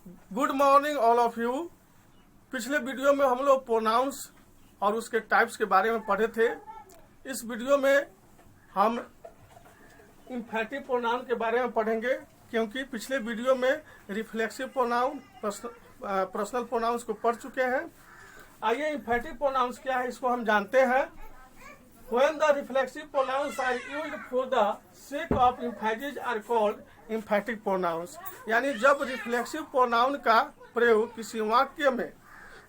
Good morning all of you. पिछले video में हम लोग प्रोनाउंस और उसके टाइप्स के बारे में पढ़े थे। इस वीडियो में हम इम्फैटिव प्रोनाउन के बारे में पढ़ेंगे, क्योंकि पिछले वीडियो में रिफ्लेक्सिव प्रोनाउन, पर्सनल प्रोनाउंस को पढ़ चुके हैं। आइए इम्फैटिव प्रोनाउंस क्या है इसको हम जानते हैं। When the reflexive pronouns are used for the sake of emphasis are called emphatic pronouns। यानी जब रिफ्लेक्सिव प्रोनाउन का प्रयोग किसी वाक्य में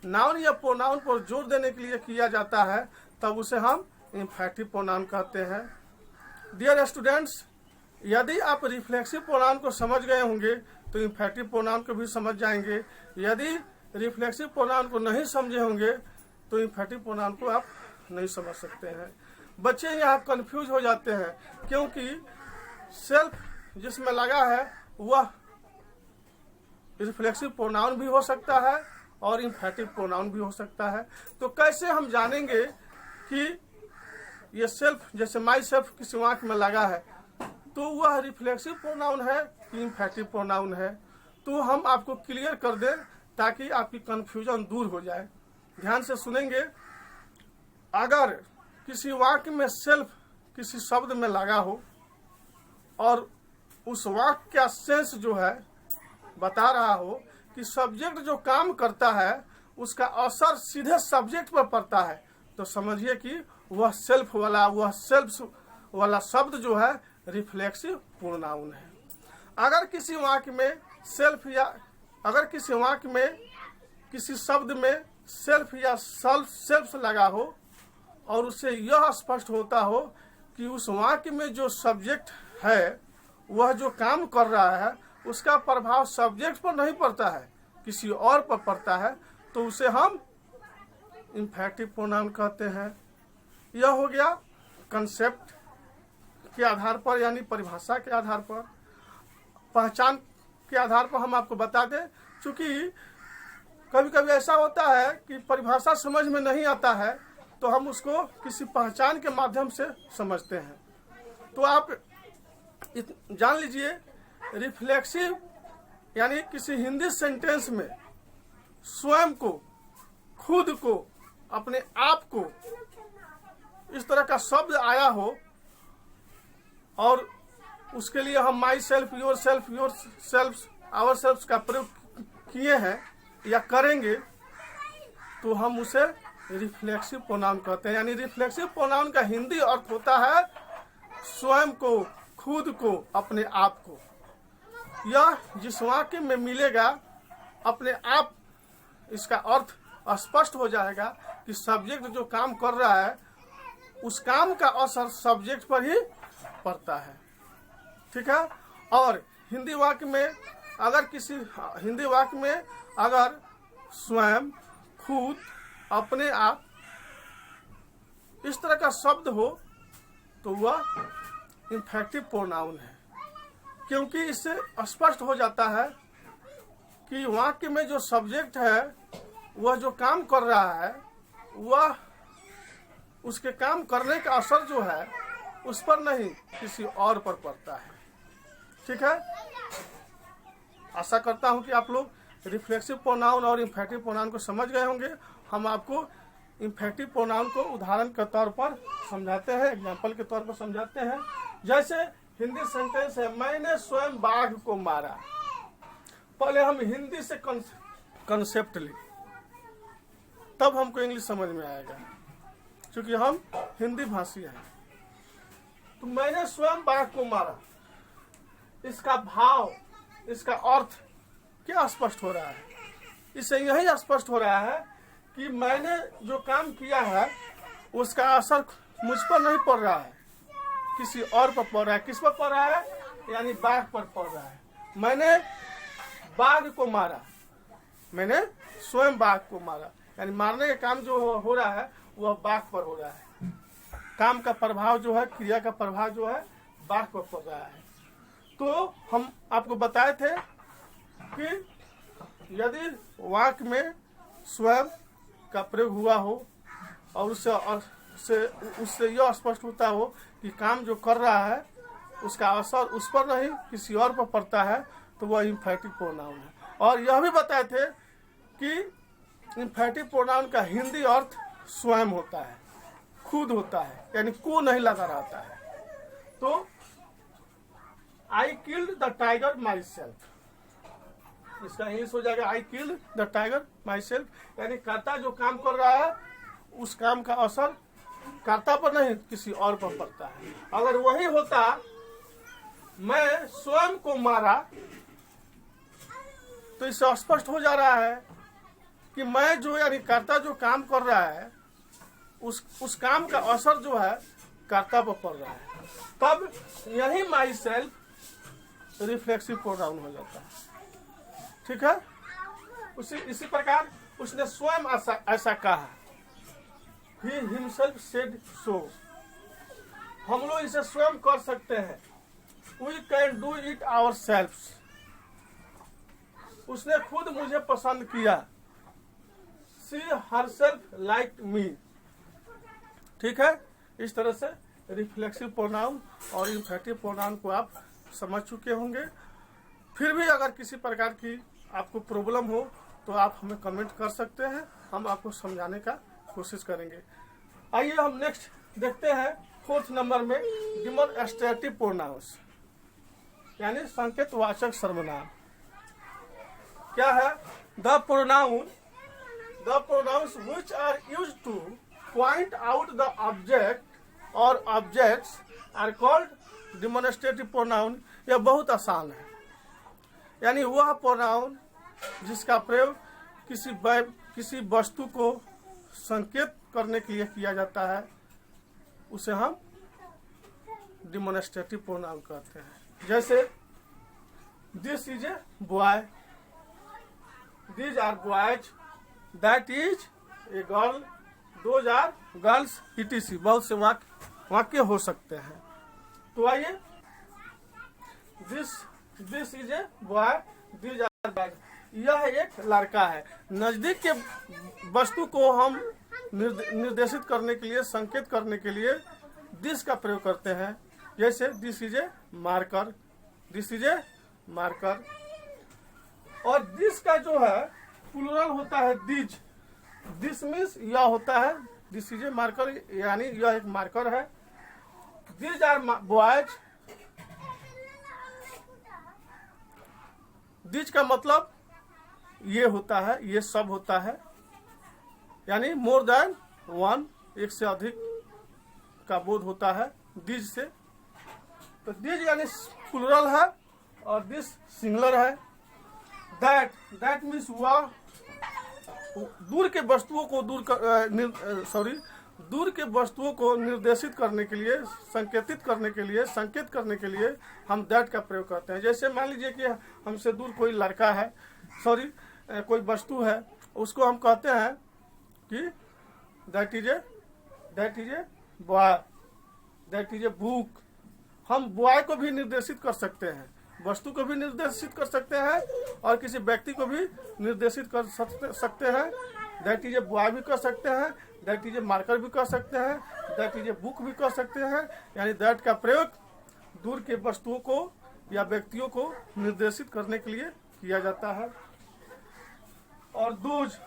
नाउन या प्रोनाउन पर जोर देने के लिए किया जाता है तब उसे हम इम्फैटिव प्रोनाउन कहते हैं। डियर स्टूडेंट्स, यदि आप रिफ्लेक्सिव प्रोनाउन को समझ गए होंगे तो इम्फैटिव प्रोनाउन को भी समझ जाएंगे। यदि रिफ्लेक्सिव प्रोनाउन को नहीं समझे होंगे तो इम्फैटिव प्रोनाउन को आप नहीं समझ सकते हैं। बच्चे यहाँ कंफ्यूज हो जाते हैं, क्योंकि सेल्फ जिसमें लगा है वह रिफ्लेक्सिव प्रोनाउन भी हो सकता है और इम्फैटिव प्रोनाउन भी हो सकता है। तो कैसे हम जानेंगे कि ये सेल्फ, जैसे माई सेल्फ किसी वाक्य में लगा है तो वह रिफ्लेक्सिव प्रोनाउन है कि इम्फैटिव प्रोनाउन है, तो हम आपको क्लियर कर दें ताकि आपकी कंफ्यूजन दूर हो जाए। ध्यान से सुनेंगे। अगर किसी वाक्य में सेल्फ किसी शब्द में लगा हो और उस वाक्य का सेंस जो है बता रहा हो कि सब्जेक्ट जो काम करता है उसका असर सीधे सब्जेक्ट पर पड़ता है, तो समझिए कि वह सेल्फ वाला शब्द जो है रिफ्लेक्सिव प्रोनाउन है। अगर किसी वाक्य में किसी शब्द में सेल्फ या सेल्फ लगा हो और उससे यह स्पष्ट होता हो कि उस वाक्य में जो सब्जेक्ट है वह जो काम कर रहा है उसका प्रभाव सब्जेक्ट पर नहीं पड़ता है, किसी और पर पड़ता है, तो उसे हम इम्फैटिव प्रोनाउन कहते हैं। यह हो गया कंसेप्ट के आधार पर, यानी परिभाषा के आधार पर, पहचान के आधार पर हम आपको बता दें। चूंकि कभी कभी ऐसा होता है कि परिभाषा समझ में नहीं आता है तो हम उसको किसी पहचान के माध्यम से समझते हैं। तो आप जान लीजिए, रिफ्लेक्सिव यानी किसी हिंदी सेंटेंस में स्वयं को, खुद को, अपने आप को, इस तरह का शब्द आया हो और उसके लिए हम myself, yourself, ourself का प्रयोग किए हैं या करेंगे तो हम उसे रिफ्लेक्सिव प्रोनाउन कहते हैं। यानी रिफ्लेक्सिव प्रोनाउन का हिंदी अर्थ होता है स्वयं को, खुद को, अपने आप को। यह जिस वाक्य में मिलेगा अपने आप, इसका अर्थ स्पष्ट हो जाएगा कि सब्जेक्ट जो काम कर रहा है उस काम का असर सब्जेक्ट पर ही पड़ता है। ठीक है। और हिंदी वाक्य में अगर स्वयं, खुद, अपने आप इस तरह का शब्द हो तो वह इम्फैटिव प्रोनाउन है, क्योंकि इससे स्पष्ट हो जाता है कि वाक्य में जो सब्जेक्ट है वह जो काम कर रहा है वह उसके काम करने का असर जो है उस पर नहीं, किसी और पर पड़ता है। ठीक है। आशा करता हूं कि आप लोग रिफ्लेक्सिव प्रोनाउन और इम्फैटिव प्रोनाउन को समझ गए होंगे। हम आपको इम्फैटिव प्रोनाउन को उदाहरण के तौर पर समझाते हैं, एग्जाम्पल के तौर पर समझाते हैं। जैसे हिंदी सेंटेंस है, मैंने स्वयं बाघ को मारा। पहले हम हिंदी से कंसेप्ट ली, तब हमको इंग्लिश समझ में आएगा, क्योंकि हम हिंदी भाषी हैं। तो मैंने स्वयं बाघ को मारा, इसका भाव, इसका अर्थ क्या स्पष्ट हो रहा है? इससे यही स्पष्ट हो रहा है कि मैंने जो काम किया है उसका असर मुझ पर नहीं पड़ रहा है, किसी और पर पड़ रहा है। किस पर पड़ रहा है? यानी बाघ पर पड़ रहा है। मैंने बाघ को मारा, मैंने स्वयं बाघ को मारा, यानी मारने का काम जो हो रहा है वह बाघ पर हो रहा है। काम का प्रभाव जो है, क्रिया का प्रभाव जो है बाघ पर पड़ रहा है। तो हम आपको बताए थे कि यदि वाक्य में स्वयं का प्रयोग हुआ हो और उससे यह स्पष्ट होता हो कि काम जो कर रहा है उसका असर उस पर नहीं किसी और पर पड़ता है, तो वह इम्फैटिव प्रोनाउन है। और यह भी बताए थे कि इम्फेटिव प्रोनाउन का हिंदी अर्थ स्वयं होता है, खुद होता है, यानी को नहीं लगा रहता है। तो I killed the tiger my self, इसका इंग्लिश हो जाएगा I killed the tiger my self, यानी कर्ता जो काम कर रहा है उस काम का असर कर्ता पर नहीं किसी और पर पड़ता है। अगर वही होता मैं स्वयं को मारा, तो इससे स्पष्ट हो जा रहा है कि मैं जो यानी कर्ता जो काम कर रहा है उस काम का असर जो है कर्ता पर पड़ रहा है। तब यही माई सेल्फ रिफ्लेक्सिव प्रोनाउन हो जाता है। ठीक है, इसी प्रकार उसने स्वयं ऐसा कहा, ही हिमसेल्फ सेड सो, हम लोग इसे स्वयं कर सकते हैं, we can do it ourself, उसने खुद मुझे पसंद किया, सी हरसेल्फ लाइक मी। ठीक है, इस तरह से रिफ्लेक्सिव प्रोनाउन और इम्फेटिव प्रोनाउन को आप समझ चुके होंगे। फिर भी अगर किसी प्रकार की आपको प्रॉब्लम हो तो आप हमें कमेंट कर सकते हैं, हम आपको समझाने का कोशिश करेंगे। आइए हम नेक्स्ट देखते हैं 4th नंबर में डिमॉन्स्ट्रेटिव प्रोनाउंस, यानी संकेतवाचक सर्वनाम। क्या है? The pronouns which are used to point out the object और objects are called demonstrative pronoun. यह बहुत आसान है, यानी वह प्रोनाउन जिसका प्रयोग किसी वस्तु को संकेत करने के लिए किया जाता है उसे हम डिमॉन्स्ट्रेटिव प्रोनाउन कहते हैं। जैसे this is a boy, these are boys, that is a girl, those are girls, etc। बहुत से वाक्य हो सकते हैं। तो आइए, this is a boy, these are boys, यह एक लड़का है। नजदीक के वस्तु को हम निर्देशित करने के लिए, संकेत करने के लिए दिस का प्रयोग करते हैं। जैसे this is A marker, this is A marker. और दिस का जो है प्लूरल होता है दिज, दिस मीन्स यह होता है, दिस इज ए मार्कर, यानी यह एक मार्कर है। दीज आर बॉयज, दिज का मतलब ये होता है, ये सब होता है, यानी मोर देन वन, एक से अधिक का बोध होता है दिज से। तो दिज यानी प्लूरल है और दिस सिंगुलर है। दैट मीन्स वह दूर के वस्तुओं को दूर के वस्तुओं को निर्देशित करने के लिए, संकेत करने के लिए हम दैट का प्रयोग करते हैं। जैसे मान लीजिए कि हमसे दूर कोई लड़का है, कोई वस्तु है, उसको हम कहते हैं कि that is a boy, that is a book. हम बॉय को भी निर्देशित कर सकते हैं, वस्तु को भी निर्देशित कर सकते हैं और किसी व्यक्ति को भी निर्देशित कर सकते हैं। दैट इज ए बॉय भी कर सकते हैं, दैट इज ए मार्कर भी कर सकते हैं, दैट इज ए बुक भी कर सकते हैं। यानी दैट का प्रयोग दूर के वस्तुओं को या व्यक्तियों को निर्देशित करने के लिए किया जाता है। और दोज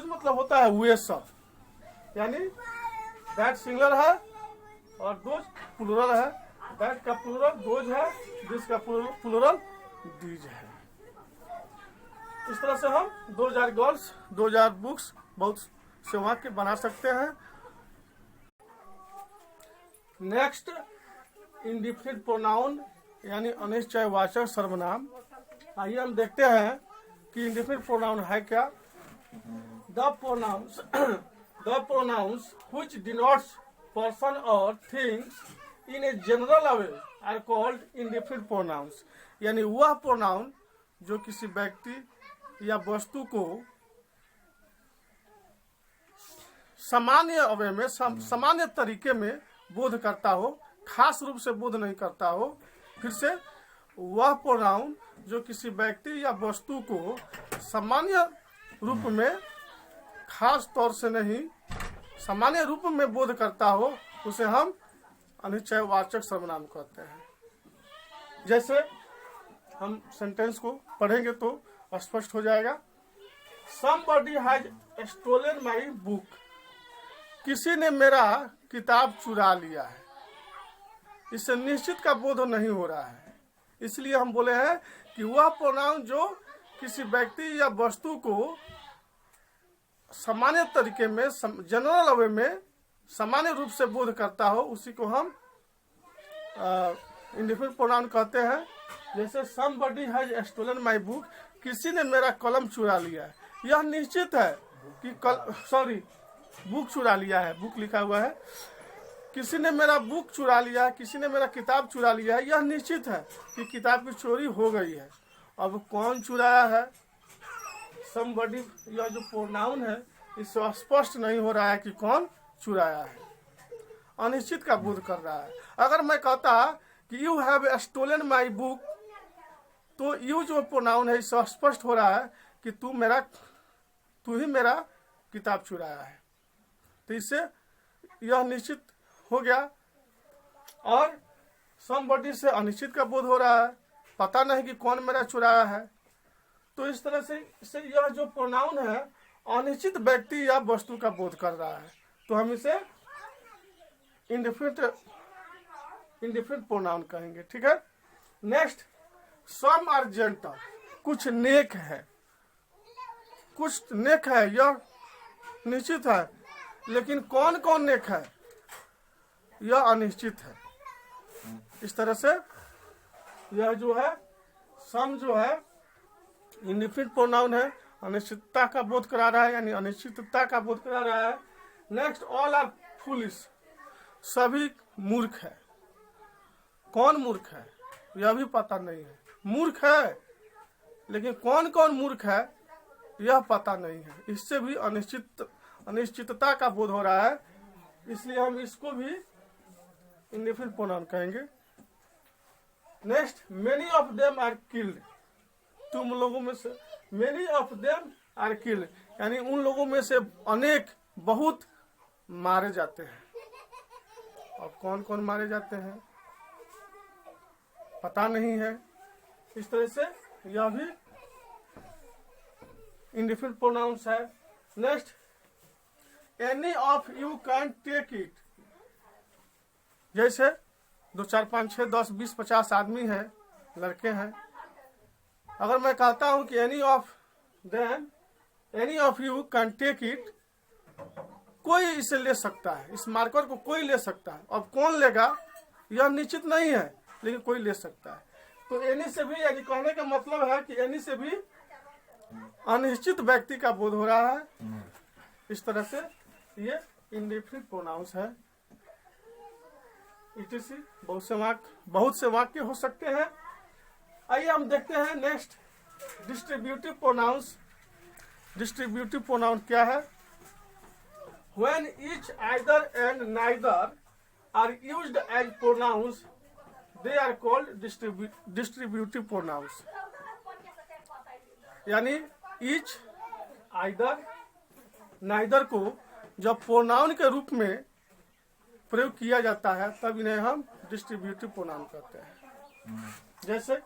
मतलब होता है वे सब, यानी दैट सिंगुलर है और दोज प्लूरल है। दैट का प्लूरल दोज है, दिस का प्लूरल दीज है। इस तरह से हम 2000 गर्ल्स, 2000 बुक्स, बहुत से वाक्य बना सकते हैं। नेक्स्ट, इंडिफिनिट प्रोनाउन यानी अनिश्चयवाचक सर्वनाम। आइए हम देखते हैं कि इंडिफिनिट प्रोनाउन है क्या। The pronouns which denotes person और things in a general way are called indefinite pronouns. यानी वह प्रोनाउन जो किसी व्यक्ति या वस्तु को सामान्य वे में, सामान्य तरीके में बोध करता हो, खास रूप से बोध नहीं करता हो। फिर से, वह प्रोनाउन जो किसी व्यक्ति या वस्तु को सामान्य रूप में, खास तौर से नहीं, सामान्य रूप में बोध करता हो, उसे हम अनिश्चयवाचक सर्वनाम कहते हैं। जैसे हम सेंटेंस को पढ़ेंगे तो स्पष्ट हो जाएगा। Somebody has stolen my book, किसी ने मेरा किताब चुरा लिया है। इससे निश्चित का बोध नहीं हो रहा है, इसलिए हम बोले हैं कि वह प्रोनाउन जो किसी व्यक्ति या वस्तु को सामान्य तरीके में, जनरल वे में सामान्य रूप से बोध करता हो, उसी को हम इंडिफिनिट प्रोनाउन कहते हैं। जैसे somebody has stolen my book, किसी ने मेरा कलम चुरा लिया है। यह निश्चित है कि बुक चुरा लिया है, बुक लिखा हुआ है। किसी ने मेरा बुक चुरा लिया है, किसी ने मेरा किताब चुरा लिया है, यह निश्चित है कि किताब की चोरी हो गई है। अब कौन चुराया है? somebody, यह जो प्रोनाउन है इससे स्पष्ट नहीं हो रहा है कि कौन चुराया है, अनिश्चित का बोध कर रहा है। अगर मैं कहता कि you have stolen my book, तो यू जो प्रोनाउन है इससे स्पष्ट हो रहा है कि तू ही मेरा किताब चुराया है। तो इससे यह निश्चित हो गया। और somebody से अनिश्चित का बोध हो रहा है, पता नहीं कि कौन मेरा चुराया है। तो इस तरह से यह जो प्रोनाउन है अनिश्चित व्यक्ति या वस्तु का बोध कर रहा है, तो हम इसे इंडिफिनिट प्रोनाउन कहेंगे। ठीक है। नेक्स्ट, सम आर जेंटल, कुछ नेक है। कुछ नेक है यह निश्चित है, लेकिन कौन कौन नेक है यह अनिश्चित है। इस तरह से यह जो है सम जो है इंडिफिनिट प्रोनाउन है, अनिश्चितता का बोध करा रहा है, यानी अनिश्चितता का बोध करा रहा है। नेक्स्ट, ऑल आर फूलिश, सभी मूर्ख है। कौन मूर्ख है यह भी पता नहीं है। मूर्ख है, लेकिन कौन कौन मूर्ख है यह पता नहीं है। इससे भी अनिश्चितता का बोध हो रहा है, इसलिए हम इसको भी इंडिफिनिट प्रोनाउन कहेंगे। Next, many of them are killed, तुम लोगों में से, many of them are killed, यानी उन लोगों में से अनेक, बहुत मारे जाते हैं। अब कौन कौन मारे जाते हैं पता नहीं है। इस तरह से यह भी इंडिफिनिट प्रोनाउंस है। Next, any of you can take it, जैसे 2 4 5 6 10 20 50 आदमी हैं, लड़के हैं। अगर मैं कहता हूं कि any of them, any of you can take it, कोई इसे ले सकता है, इस मार्कर को कोई ले सकता है। अब कौन लेगा यह निश्चित नहीं है, लेकिन कोई ले सकता है। तो एनी से भी, यानी कहने का मतलब है कि एनी से भी अनिश्चित व्यक्ति का बोध हो रहा है। इस तरह से ये इंडिफिनिट प्रोनाउंस है। इटीसी बहुत से वाक्य हो सकते हैं। आइए हम देखते हैं next, distributive pronounce. Distributive pronoun क्या है? When each, either and neither are used as pronouns, they are called distributive pronouns. यानी each, either, neither को जब प्रोनाउन के रूप में प्रयोग किया जाता है तब इन्हें हम डिस्ट्रीब्यूटिव प्रोनाउन कहते हैं। जैसे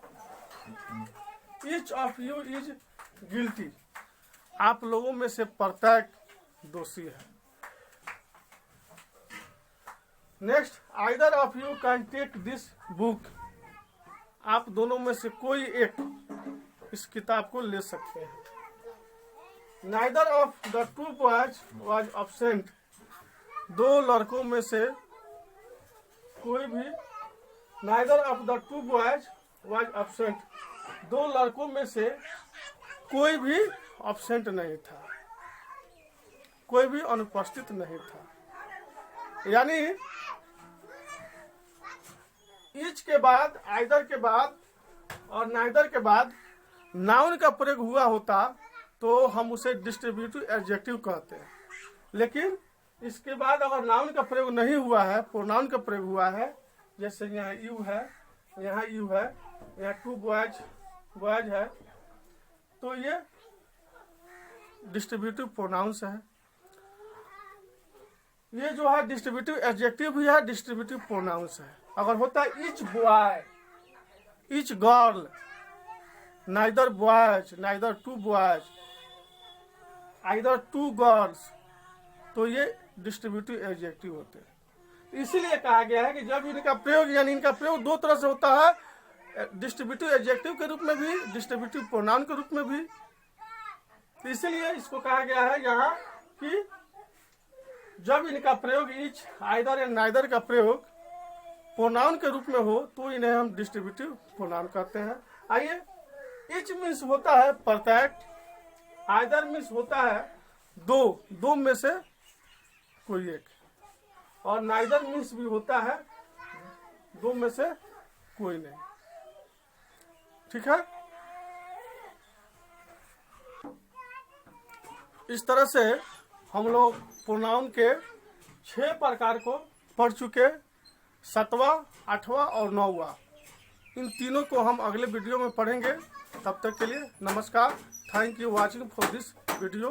each of you is guilty, आप लोगों में से प्रत्येक दोषी है। Next, either of you can take this book, आप दोनों में से कोई एक इस किताब को ले सकते हैं। Neither of the two boys was absent, दो लड़कों में से कोई भी, neither of the two boys was absent, दो लड़कों में से कोई भी एब्सेंट नहीं था, कोई भी अनुपस्थित नहीं था। यानी ईच के बाद, आइदर के बाद और नाइदर के बाद नाउन का प्रयोग हुआ होता तो हम उसे डिस्ट्रीब्यूटिव एडजेक्टिव कहते हैं। लेकिन इसके बाद अगर नाउन का प्रयोग नहीं हुआ है, प्रोनाउन का प्रयोग हुआ है, जैसे यहाँ यू है, यहाँ यू है, यहाँ टू बॉयज है, तो ये डिस्ट्रीब्यूटिव प्रोनाउंस है। ये जो है डिस्ट्रीब्यूटिव एडजेक्टिव भी है, डिस्ट्रीब्यूटिव प्रोनाउंस है। अगर होता है each boy, each girl, neither boys, neither two boys, either two girls, तो ये डिस्ट्रीब्यूटिव एडजेक्टिव होते हैं। इसीलिए कहा गया है कि जब इनका प्रयोग यानी इनका प्रयोग दो तरह से होता है, डिस्ट्रीब्यूटिव एडजेक्टिव के रूप में भी, डिस्ट्रीब्यूटिव प्रोनाउन के रूप में भी। तो इसीलिए इसको कहा गया है यहाँ कि जब इनका प्रयोग इच, आइदर या नाइदर का प्रयोग प्रोनाउन के रूप में हो तो इन्हें हम डिस्ट्रीब्यूटिव प्रोनाउन कहते हैं। आइए, इच मीन्स होता है प्रत्येक, आइदर मीन्स होता है दो में से कोई एक, और नाइदर मीन्स भी होता है दो में से कोई नहीं। ठीक है, इस तरह से हम लोग प्रोनाउन के 6 प्रकार को पढ़ चुके, 7वां, 8वां और 9वां। इन तीनों को हम अगले वीडियो में पढ़ेंगे। तब तक के लिए नमस्कार। Thank you watching for this video.